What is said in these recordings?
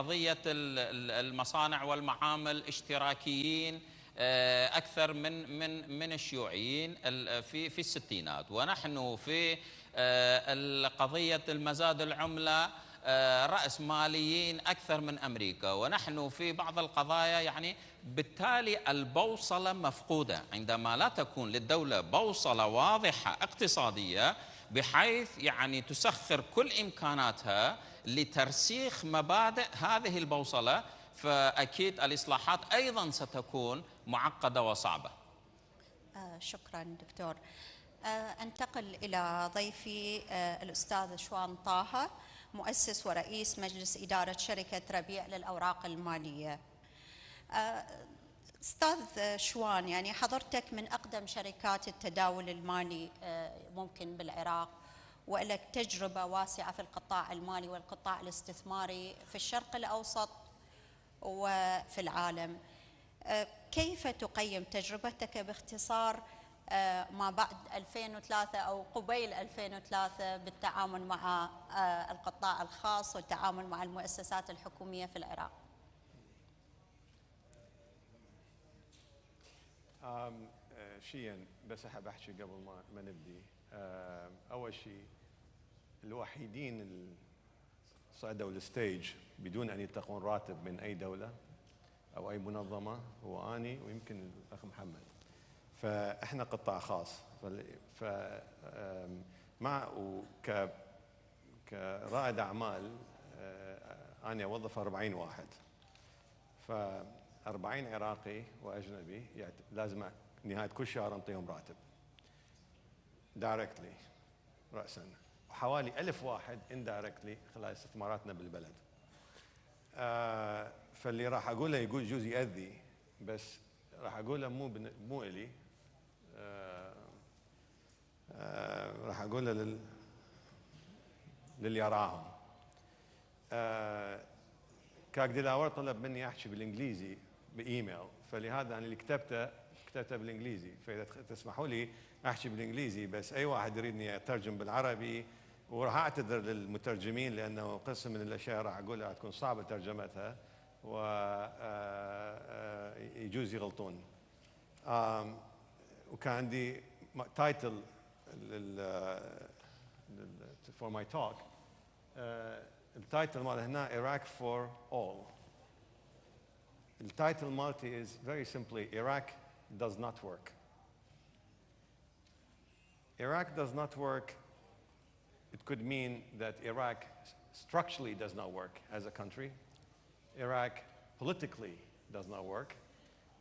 قضية المصانع والمعامل اشتراكيين أكثر من الشيوعيين في الستينات، ونحن في قضية المزاد العملة رأس ماليين أكثر من أمريكا، ونحن في بعض القضايا يعني بالتالي البوصلة مفقودة. عندما لا تكون للدولة بوصلة واضحة اقتصادية بحيث يعني تسخر كل إمكاناتها لترسيخ مبادئ هذه البوصلة، فأكيد الإصلاحات أيضا ستكون معقدة وصعبة. شكرا دكتور. أنتقل إلى ضيفي الأستاذ شوان طه، مؤسس ورئيس مجلس إدارة شركة ربيع للأوراق المالية. أستاذ شوان، يعني حضرتك من أقدم شركات التداول المالي ممكن بالعراق، ولك تجربة واسعة في القطاع المالي والقطاع الاستثماري في الشرق الأوسط وفي العالم. كيف تقيم تجربتك باختصار ما بعد 2003 أو قبيل 2003 بالتعامل مع القطاع الخاص والتعامل مع المؤسسات الحكومية في العراق؟ شيئا بس أحب أحكي قبل ما نبدي. أول شيء، الوحيدين اللي صعدوا الستيج بدون أن يتقون راتب من أي دولة أو أي منظمة هو أني ويمكن الأخ محمد. فإحنا قطاع خاص، كرائد أعمال أنا أوظف 40 واحد، ف40 عراقي وأجنبي لازم نهاية كل شهر أنطيهم راتب دايركتلي رأسا، وحوالي 1000 واحد اندايركتلي خلال استثماراتنا بالبلد. فاللي راح أقوله يجوز يأذي، بس راح أقوله مو إلي، راح أقوله للي يراهم. كاك دلاور طلب مني أحكي بالإنجليزي بإيميل، فلهذا أنا اللي كتبته بالإنجليزي، فإذا تسمحوا لي أحكي بالإنجليزي، بس أي واحد يريدني أترجم بالعربي، وراح أعتذر للمترجمين لأنه قسم من الأشياء راح أقولها تكون صعبة ترجمتها ويجوز يغلطون. وكان عندي تايتل for my talk. التايتل مال هنا Iraq for all. التايتل مالتي is very simply Iraq does not work. Iraq does not work. It could mean that Iraq structurally does not work as a country. Iraq politically does not work.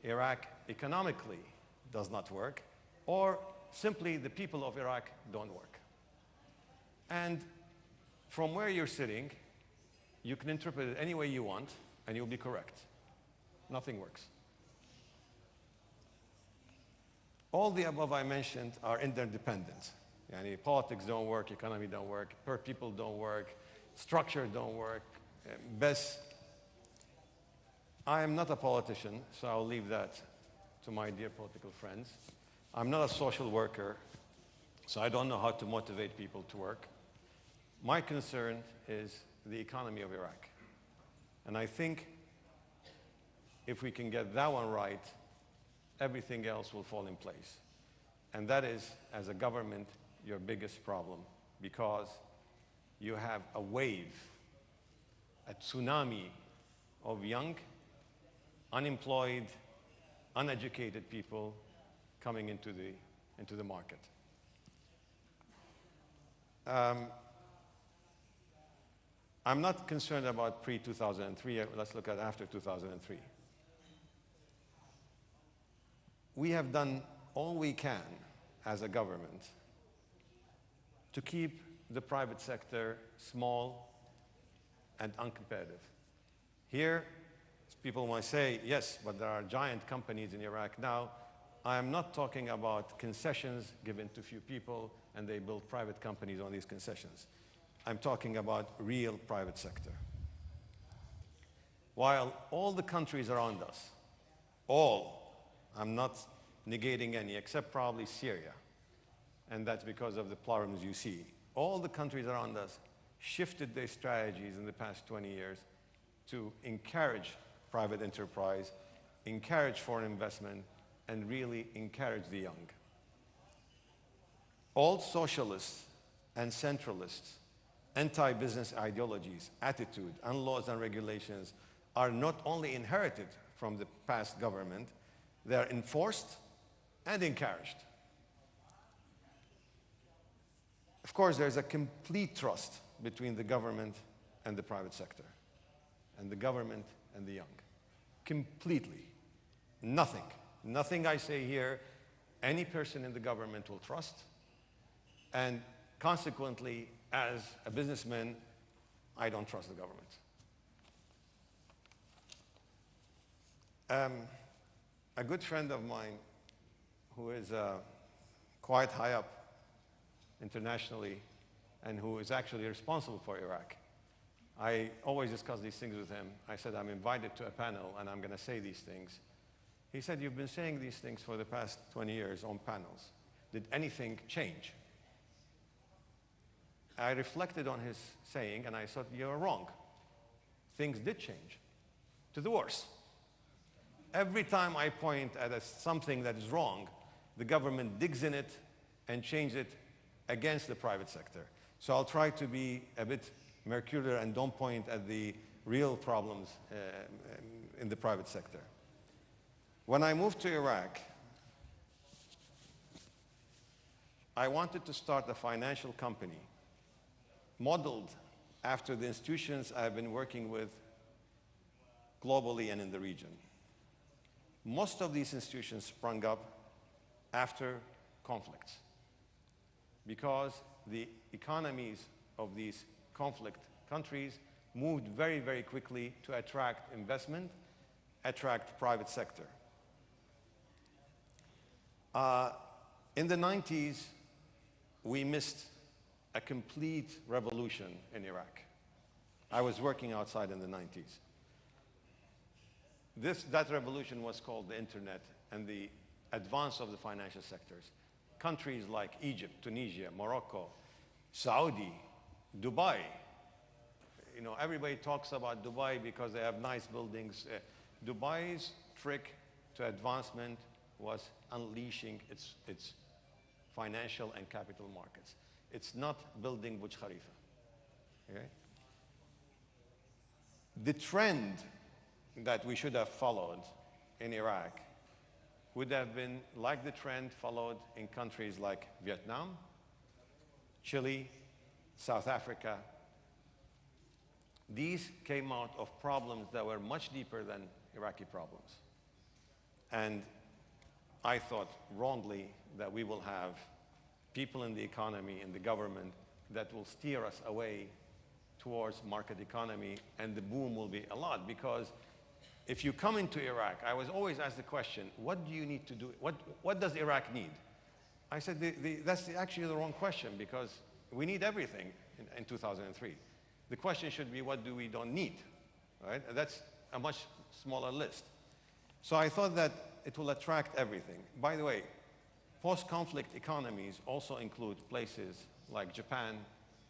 Iraq economically does not work. Or simply the people of Iraq don't work. And from where you're sitting, you can interpret it any way you want, and you'll be correct. Nothing works. All the above I mentioned are interdependent. Yani politics don't work, economy don't work, people don't work, structure don't work. Best, I am not a politician, so I'll leave that to my dear political friends. I'm not a social worker, so I don't know how to motivate people to work. My concern is the economy of Iraq. And I think if we can get that one right, everything else will fall in place. And that is, as a government, your biggest problem, because you have a wave, a tsunami of young, unemployed, uneducated people coming into the market. I'm not concerned about pre-2003. Let's look at after 2003. We have done all we can as a government to keep the private sector small and uncompetitive. Here, people might say, yes, but there are giant companies in Iraq now. I am not talking about concessions given to few people and they build private companies on these concessions. I'm talking about real private sector. While all the countries around us, I'm not negating any, except probably Syria, and that's because of the problems you see. All the countries around us shifted their strategies in the past 20 years to encourage private enterprise, encourage foreign investment, and really encourage the young. All socialists and centralists, anti-business ideologies, attitude, and laws and regulations are not only inherited from the past government, they are enforced and encouraged. Of course, there's a complete trust between the government and the private sector, and the government and the young. Completely. Nothing. Nothing I say here, any person in the government will trust. And consequently, as a businessman, I don't trust the government. A good friend of mine who is quite high up internationally and who is actually responsible for Iraq, I always discuss these things with him. I said, I'm invited to a panel and I'm going to say these things. He said, you've been saying these things for the past 20 years on panels. Did anything change? I reflected on his saying and I thought, you're wrong. Things did change, to the worse. Every time I point at something that is wrong, the government digs in it and changes it against the private sector. So I'll try to be a bit mercurial and don't point at the real problems in the private sector. When I moved to Iraq, I wanted to start a financial company modeled after the institutions I've been working with globally and in the region. Most of these institutions sprung up after conflicts because the economies of these conflict countries moved very, very quickly to attract investment, attract private sector. In the 90s, we missed a complete revolution in Iraq. I was working outside in the 90s. That revolution was called the internet and the advance of the financial sectors. Countries like Egypt, Tunisia, Morocco, Saudi, Dubai. You know, everybody talks about Dubai because they have nice buildings. Dubai's trick to advancement was unleashing its financial and capital markets. It's not building Burj Khalifa. Okay? The trend that we should have followed in Iraq would have been like the trend followed in countries like Vietnam, Chile, South Africa. These came out of problems that were much deeper than Iraqi problems. And I thought wrongly that we will have people in the economy, in the government, that will steer us away towards market economy, and the boom will be a lot. Because if you come into Iraq, I was always asked the question, what do you need to do? What does Iraq need? I said, that's actually the wrong question, because we need everything in 2003. The question should be, what do we don't need? Right? And that's a much smaller list. So I thought that it will attract everything. By the way, post-conflict economies also include places like Japan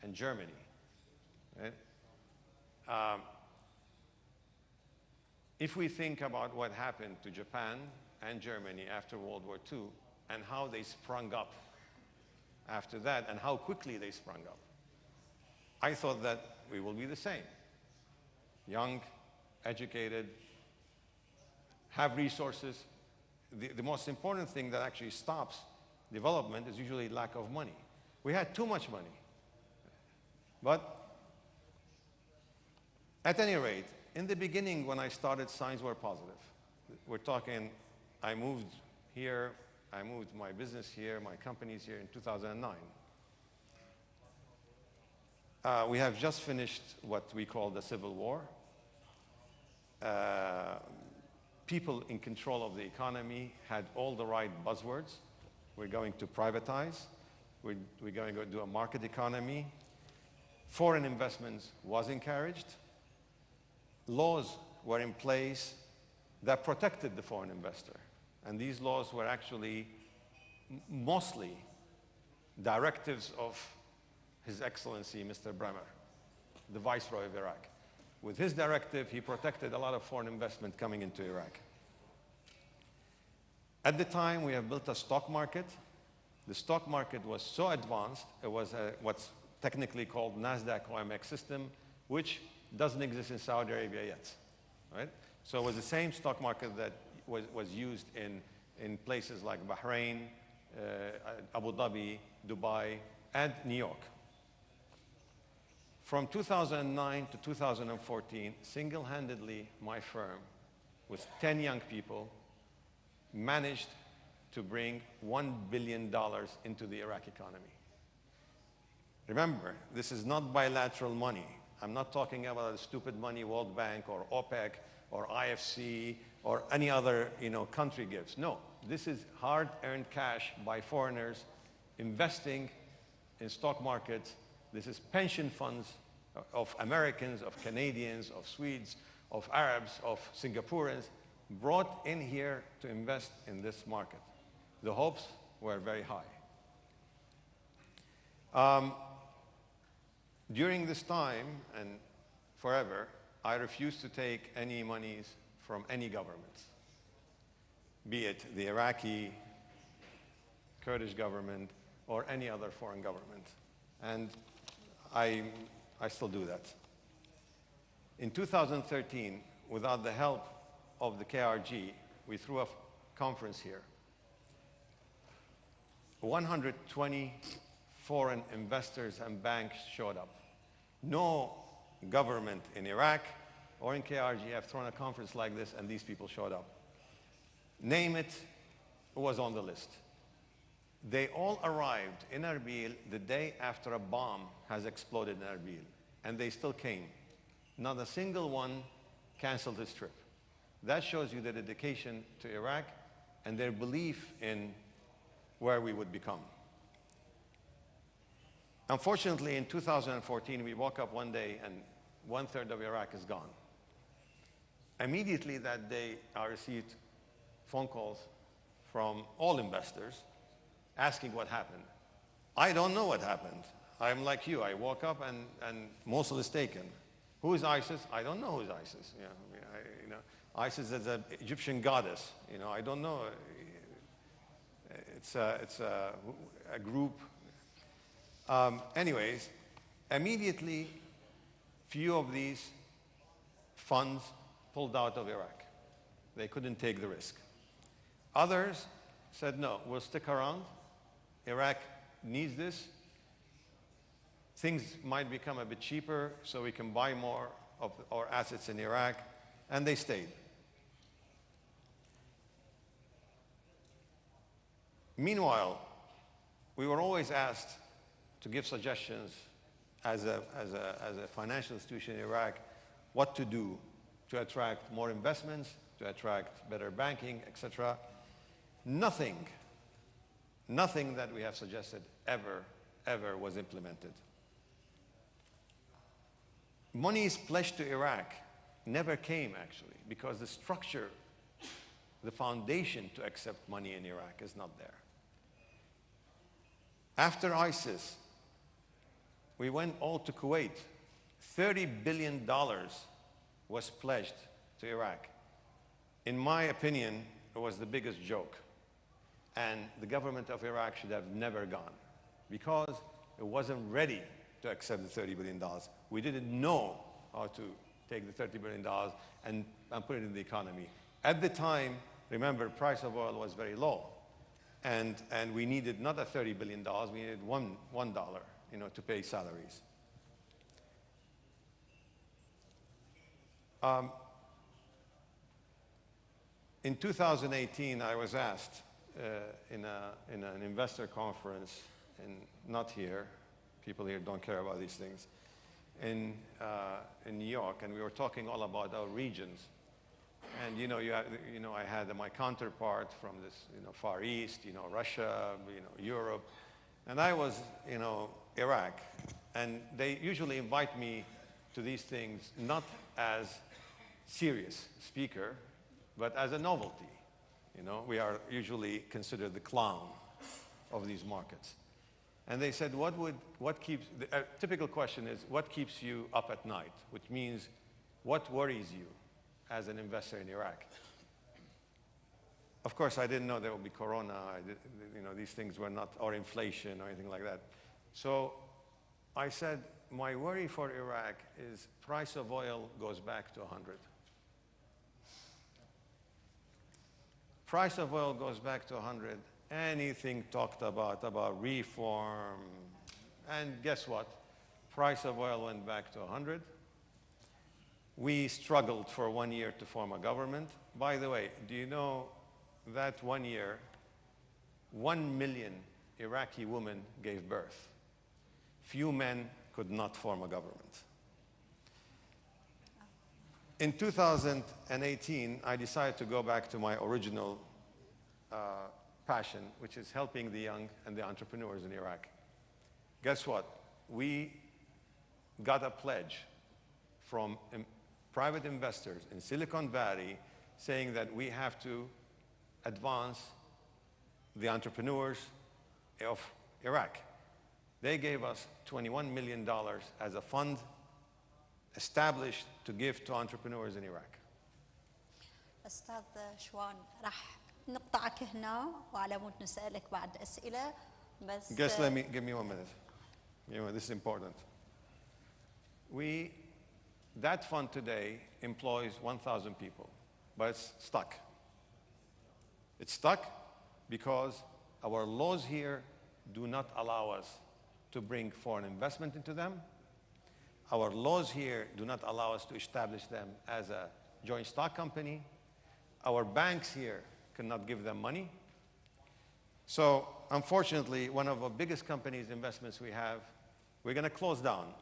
and Germany. Right? If we think about what happened to Japan and Germany after World War II and how they sprung up after that and how quickly they sprung up, I thought that we will be the same. Young, educated, have resources. The most important thing that actually stops development is usually lack of money. We had too much money. But at any rate, in the beginning when I started, signs were positive. We're talking, I moved here, I moved my business here, my companies here in 2009. We have just finished what we call the Civil War. People in control of the economy had all the right buzzwords. We're going to privatize. We're going to do a market economy. Foreign investments was encouraged. Laws were in place that protected the foreign investor. And these laws were actually mostly directives of His Excellency, Mr. Bremer, the Viceroy of Iraq. with his directive, he protected a lot of foreign investment coming into Iraq. At the time, we have built a stock market. The stock market was so advanced, it was what's technically called NASDAQ OMX system, which doesn't exist in Saudi Arabia yet, right? So it was the same stock market that was used in places like Bahrain, Abu Dhabi, Dubai, and New York. From 2009 to 2014, single-handedly, my firm, with 10 young people, managed to bring $1 billion into the Iraq economy. Remember, this is not bilateral money. I'm not talking about the stupid money World Bank or OPEC or IFC or any other country gives. No, this is hard-earned cash by foreigners investing in stock markets. This is pension funds of Americans, of Canadians, of Swedes, of Arabs, of Singaporeans, brought in here to invest in this market. The hopes were very high. During this time, and forever, I refused to take any monies from any governments, be it the Iraqi, Kurdish government, or any other foreign government. And I still do that. In 2013, without the help of the KRG, we threw a conference here. 120 foreign investors and banks showed up. No government in Iraq or in KRG have thrown a conference like this, and these people showed up. Name it, it was on the list. They all arrived in Erbil the day after a bomb has exploded in Erbil, and they still came. Not a single one canceled his trip. That shows you the dedication to Iraq and their belief in where we would become. Unfortunately, in 2014, we woke up one day and 1/3 of Iraq is gone. Immediately that day, I received phone calls from all investors asking what happened. I don't know what happened. I'm like you. I woke up and Mosul is taken. Who is ISIS? I don't know who's ISIS. ISIS is an Egyptian goddess. I don't know. It's a group. Anyways, immediately, few of these funds pulled out of Iraq. They couldn't take the risk. Others said, no, we'll stick around. Iraq needs this. Things might become a bit cheaper, so we can buy more of our assets in Iraq, and they stayed. Meanwhile, we were always asked to give suggestions as a financial institution in Iraq, what to do to attract more investments, to attract better banking, etc. Nothing that we have suggested ever was implemented. Monies pledged to Iraq never came, actually, because the structure, the foundation to accept money in Iraq is not there. After ISIS, we went all to Kuwait. $30 billion was pledged to Iraq. In my opinion, it was the biggest joke. And the government of Iraq should have never gone because it wasn't ready to accept the $30 billion. We didn't know how to take the $30 billion and put it in the economy. At the time, remember, the price of oil was very low. And we needed not a $30 billion, we needed $1, to pay salaries. In 2018, I was asked in an investor conference, not here, people here don't care about these things, in New York, and we were talking all about our regions. And I had my counterpart from this, Far East, Russia, Europe, and I was, Iraq. And they usually invite me to these things not as serious speaker, but as a novelty. We are usually considered the clown of these markets. And they said, the typical question is, what keeps you up at night? Which means what worries you as an investor in Iraq? Of course, I didn't know there would be corona. These things were not, or inflation or anything like that. So I said, my worry for Iraq is price of oil goes back to 100. Price of oil goes back to 100. Anything talked about reform, and guess what? Price of oil went back to 100. We struggled for 1 year to form a government. By the way, do you know that 1 year, 1 million Iraqi women gave birth? Few men could not form a government. In 2018, I decided to go back to my original passion, which is helping the young and the entrepreneurs in Iraq. Guess what? We got a pledge from private investors in Silicon Valley saying that we have to advance the entrepreneurs of Iraq. They gave us $21 million as a fund established to give to entrepreneurs in Iraq. أستاذ شوان راح نقطعك هنا وعلى مود نسألك بعد أسئلة بس. Just give me 1 minute. This is important. That fund today employs 1,000 people, but it's stuck. It's stuck because our laws here do not allow us to bring foreign investment into them. Our laws here do not allow us to establish them as a joint stock company. Our banks here cannot give them money. So unfortunately, one of our biggest companies' investments we have, we're going to close down.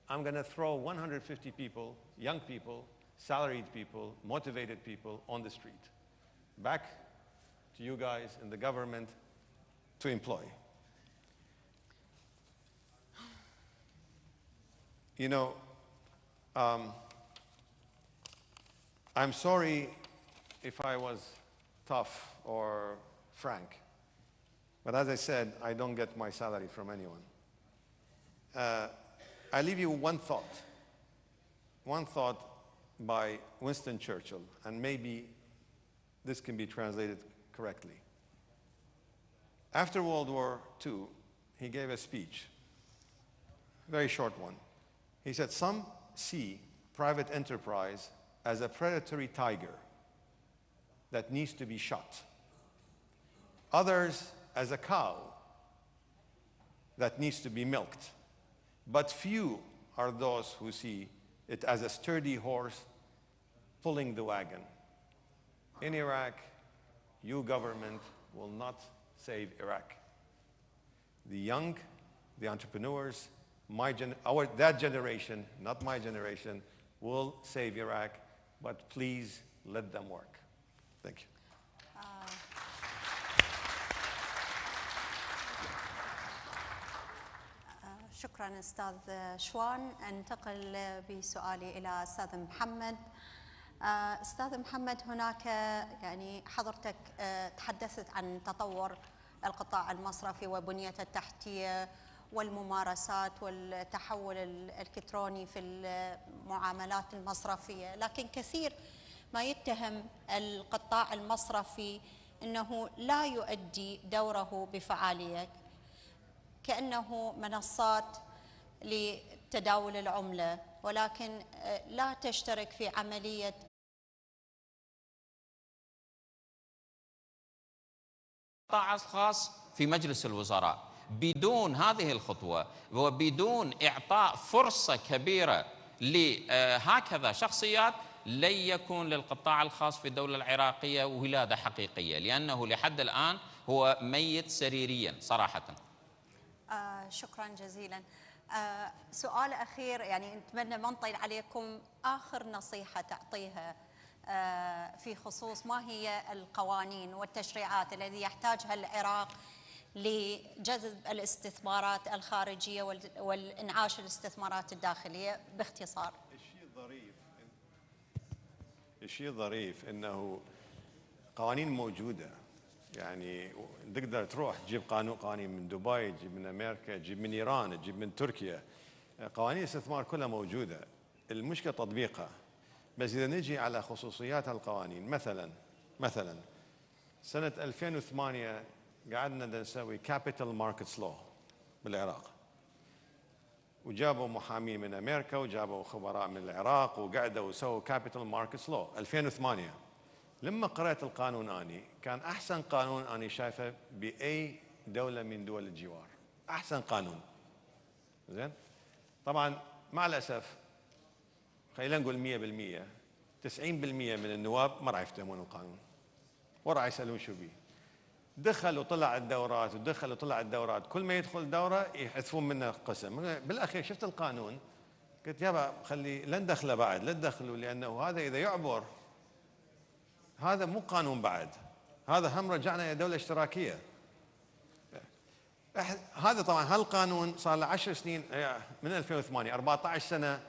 I'm going to throw 150 people, young people, salaried people, motivated people on the street. Back to you guys in the government to employ. I'm sorry if I was tough or frank, but as I said, I don't get my salary from anyone. I leave you one thought by Winston Churchill, and maybe this can be translated correctly. After World War II, he gave a speech, a very short one. He said, some see private enterprise as a predatory tiger that needs to be shot. Others as a cow that needs to be milked. But few are those who see it as a sturdy horse pulling the wagon. In Iraq, you government will not save Iraq. The young, the entrepreneurs, that generation, not my generation, will save Iraq, but please let them work. Thank you. شكرا أستاذ شوان. أنتقل بسؤالي إلى أستاذ محمد. أستاذ محمد، هناك حضرتك تحدثت عن تطور القطاع المصرفي وبنيته التحتية والممارسات والتحول الإلكتروني في المعاملات المصرفية، لكن كثير ما يتهم القطاع المصرفي أنه لا يؤدي دوره بفعالية، كأنه منصات لتداول العملة، ولكن لا تشترك في عملية القطاع الخاص في مجلس الوزراء. بدون هذه الخطوة وبدون إعطاء فرصة كبيرة لهكذا شخصيات لن يكون للقطاع الخاص في الدولة العراقية ولادة حقيقية، لأنه لحد الآن هو ميت سريريا صراحة. شكرا جزيلا. سؤال أخير، نتمنى ما نطيل عليكم، آخر نصيحة تعطيها في خصوص ما هي القوانين والتشريعات التي يحتاجها العراق لجذب الاستثمارات الخارجية والإنعاش الاستثمارات الداخلية باختصار؟ الشيء الظريف انه قوانين موجوده، تقدر تروح تجيب قوانين من دبي، تجيب من امريكا، تجيب من ايران، تجيب من تركيا. قوانين الاستثمار كلها موجوده. المشكلة تطبيقها. بس إذا نجي على خصوصيات هالقوانين، مثلا سنة 2008 قعدنا نسوي كابيتال ماركتس لو بالعراق، وجابوا محامين من أمريكا وجابوا خبراء من العراق وقعدوا وسووا كابيتال ماركتس لو 2008. لما قرأت القانون أني كان أحسن قانون أني شايفه بأي دولة من دول الجوار، أحسن قانون. زين؟ طبعا مع الأسف خلينا نقول 100% 90% من النواب ما راح يفتهمون القانون وراح يسألون شو بيه. دخل وطلع الدورات كل ما يدخل دورة يحذفون منه قسم. بالأخير شفت القانون قلت يابا خلي لا ندخله بعد، لا تدخلوا، لأنه هذا إذا يعبر هذا مو قانون بعد، هذا هم رجعنا إلى دولة اشتراكية. هذا طبعا هالقانون صار له 10 سنين من 2008، 14 سنة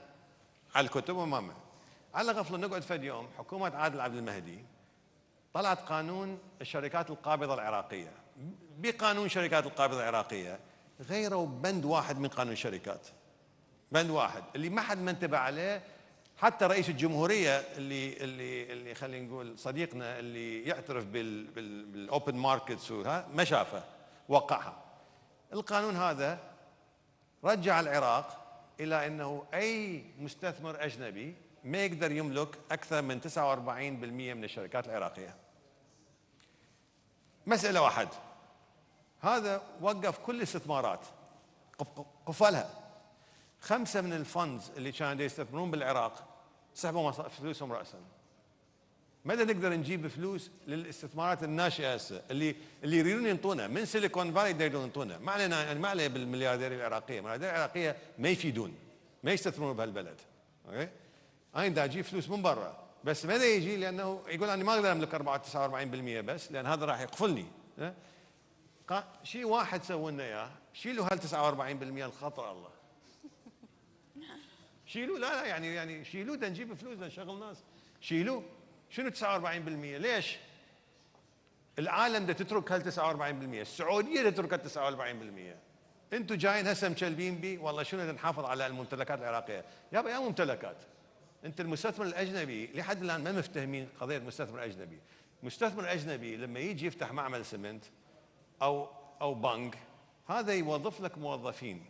على الكتب وما على غفلة. نقعد فد يوم حكومة عادل عبد المهدي طلعت قانون الشركات القابضة العراقية. بقانون شركات القابضة العراقية غيروا بند واحد من قانون الشركات، بند واحد اللي ما حد منتبه عليه، حتى رئيس الجمهورية اللي خلينا نقول صديقنا اللي يعترف بالاوبن ماركتس ما شافه، وقعها. القانون هذا رجع العراق إلى أنه أي مستثمر أجنبي ما يقدر يملك أكثر من 49% من الشركات العراقية. مسألة واحد، هذا وقف كل الاستثمارات، قفلها. 5 من الفندز اللي كانوا يستثمرون بالعراق سحبوا فلوسهم رأسا. ماذا نقدر نجيب فلوس للاستثمارات الناشئة هسه اللي يريدون ينطونا من سيليكون فالي، يريدون ينطونا. ما علينا يعني، ما عليه بالملياردير العراقية، الملياردير العراقية ما يفيدون، ما يستثمرون بهالبلد. اوكي، انا دا اجيب فلوس من برا، بس ماذا يجي؟ لانه يقول انا ما اقدر املك 49% بس، لان هذا راح يقفلني. شيء واحد سووا لنا اياه، شيلوا هال 49% الخطر الله. شيلوا، لا يعني شيلوا، دا نجيب فلوس، دا نشغل ناس، شيلوا. شنو 49%؟ ليش؟ العالم دا تترك هال 49%، السعودية دا تترك هال 49%. انتم جايين هسه مكلبين بي والله شنو بدنا نحافظ على الممتلكات العراقية. يابا يا ممتلكات، انت المستثمر الاجنبي لحد الان ما مفتهمين قضية المستثمر الاجنبي. المستثمر الاجنبي لما يجي يفتح معمل سمنت او بنك، هذا يوظف لك موظفين.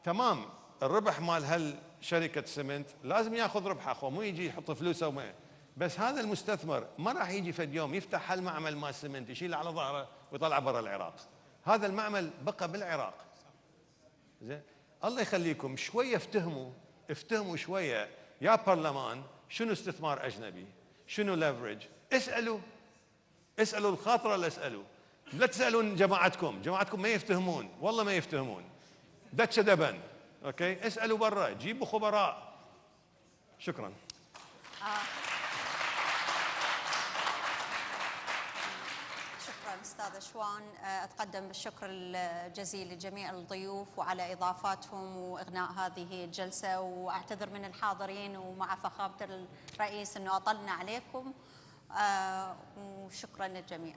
تمام، الربح مال هالشركة سمنت لازم ياخذ ربحه، اخو مو يجي يحط فلوسه وما. بس هذا المستثمر ما راح يجي فد يوم يفتح هالمعمل مال سمنت يشيله على ظهره ويطلع برا العراق. هذا المعمل بقى بالعراق. زين، الله يخليكم شويه افتهموا شويه يا برلمان، شنو استثمار اجنبي؟ شنو ليفرج؟ اسالوا الخاطره، لا اسالوا، لا تسالون جماعتكم ما يفتهمون، والله ما يفتهمون. دتش دبن، اوكي، اسالوا برا، جيبوا خبراء. شكرا. أستاذ شوان، أتقدم بالشكر الجزيل لجميع الضيوف وعلى إضافاتهم وإغناء هذه الجلسة، وأعتذر من الحاضرين ومع فخامة الرئيس أنه أطلنا عليكم، وشكرا للجميع.